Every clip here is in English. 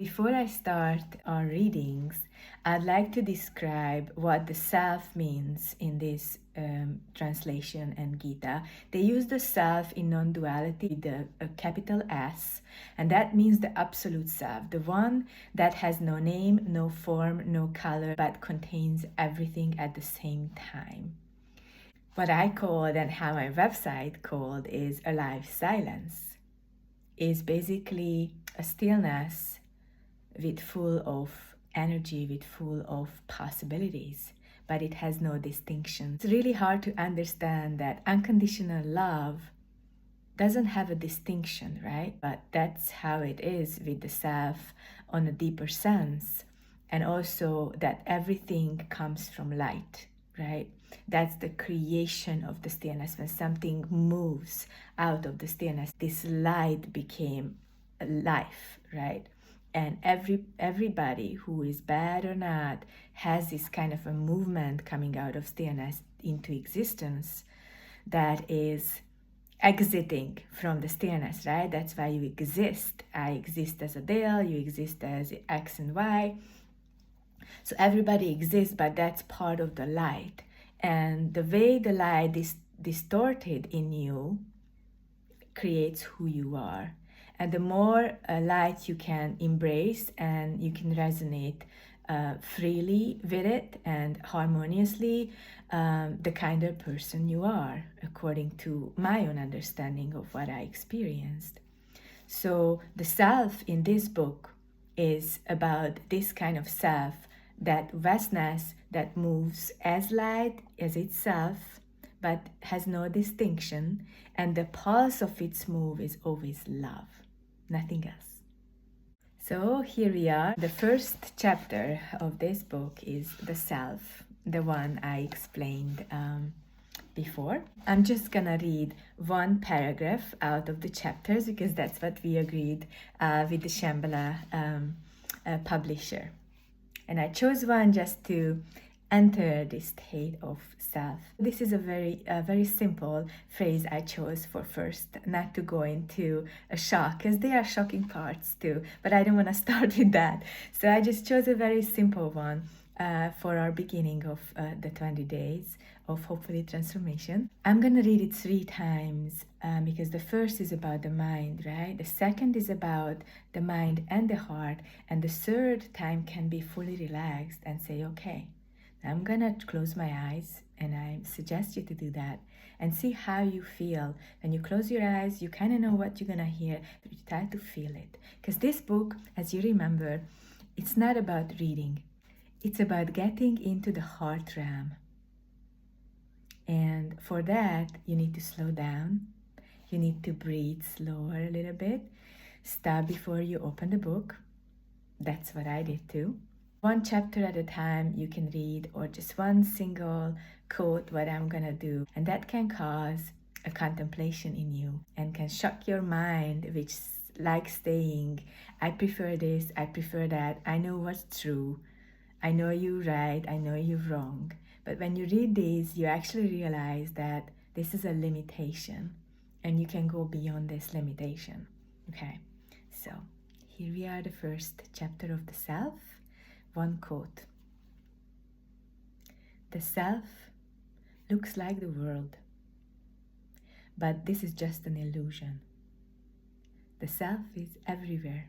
Before I start our readings, I'd like to describe what the self means in this translation and Gita. They use the self in non-duality with a capital S, and that means the absolute self, the one that has no name, no form, no color, but contains everything at the same time. What I called and how my website called is alive silence, is basically a stillness with full of energy, with full of possibilities, but it has no distinction. It's really hard to understand that unconditional love doesn't have a distinction, right? But that's how it is with the self on a deeper sense. And also that everything comes from light, right? That's the creation of the stillness. When something moves out of the stillness, this light became a life, right? And everybody who is bad or not has this kind of a movement coming out of stillness into existence that is exiting from the stillness, right? That's why you exist. I exist as Adele, you exist as X and Y. So everybody exists, but that's part of the light. And the way the light is distorted in you creates who you are. And the more light you can embrace and you can resonate freely with it and harmoniously, the kinder person you are, according to my own understanding of what I experienced. So the self in this book is about this kind of self, that vastness that moves as light as itself, but has no distinction, and the pulse of its move is always love, nothing else. So here we are. The first chapter of this book is the self, the one I explained before. I'm just gonna read one paragraph out of the chapters because that's what we agreed with the Shambhala publisher. And I chose one just to enter this state of self. This is a very simple phrase I chose for first, not to go into a shock, because there are shocking parts too, but I don't want to start with that. So I just chose a very simple one for our beginning of the 20 days of hopefully transformation. I'm gonna read it 3 times because the first is about the mind, right? The second is about the mind and the heart, and the third time can be fully relaxed and say, okay, I'm gonna close my eyes, and I suggest you to do that and see how you feel. When you close your eyes, you kind of know what you're gonna hear, but you try to feel it. Because this book, as you remember, it's not about reading, it's about getting into the heart realm. And for that, you need to slow down. You need to breathe slower a little bit. Stop before you open the book. That's what I did too. 1 chapter at a time you can read, or just one single quote, what I'm gonna do. And that can cause a contemplation in you and can shock your mind, which likes saying, I prefer this, I prefer that, I know what's true, I know you're right, I know you're wrong. But when you read these, you actually realize that this is a limitation and you can go beyond this limitation. Okay, so here we are, the first chapter of the self. 1 quote. The self looks like the world, but this is just an illusion. The self is everywhere.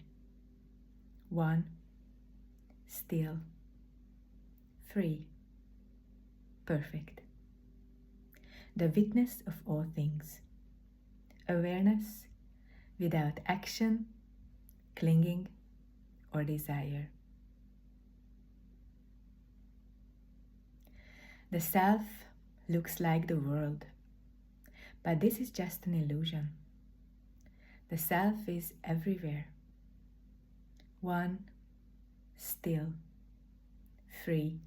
1, still, free, perfect. The witness of all things. Awareness without action, clinging, or desire. The self looks like the world, but this is just an illusion. The self is everywhere. 1, still, free,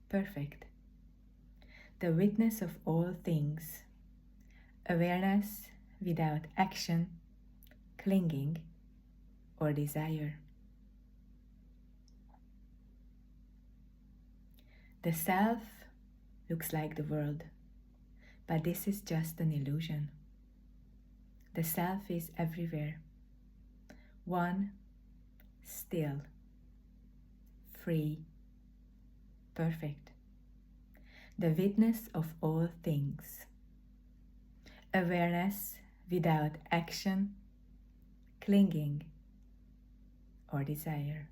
perfect. The witness of all things. Awareness without action, clinging, or desire. The self looks like the world, but this is just an illusion. The self is everywhere. 1, still, free, perfect, the witness of all things, awareness without action, clinging, or desire.